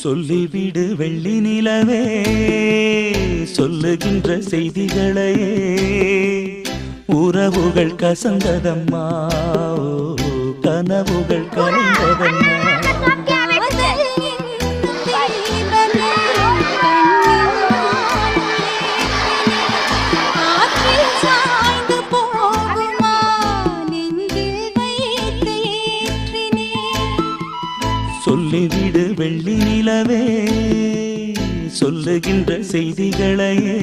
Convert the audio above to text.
சொல்லிவிடு வெள்ளி நிலவே சொல்லுகின்ற செய்திகளையே உறவுகள் கசந்ததம்மா கனவுகள் கலைந்ததம்மா சொல்லிவிடு வெள்ளி நிலவே சொல்லுகின்ற செய்திகளையே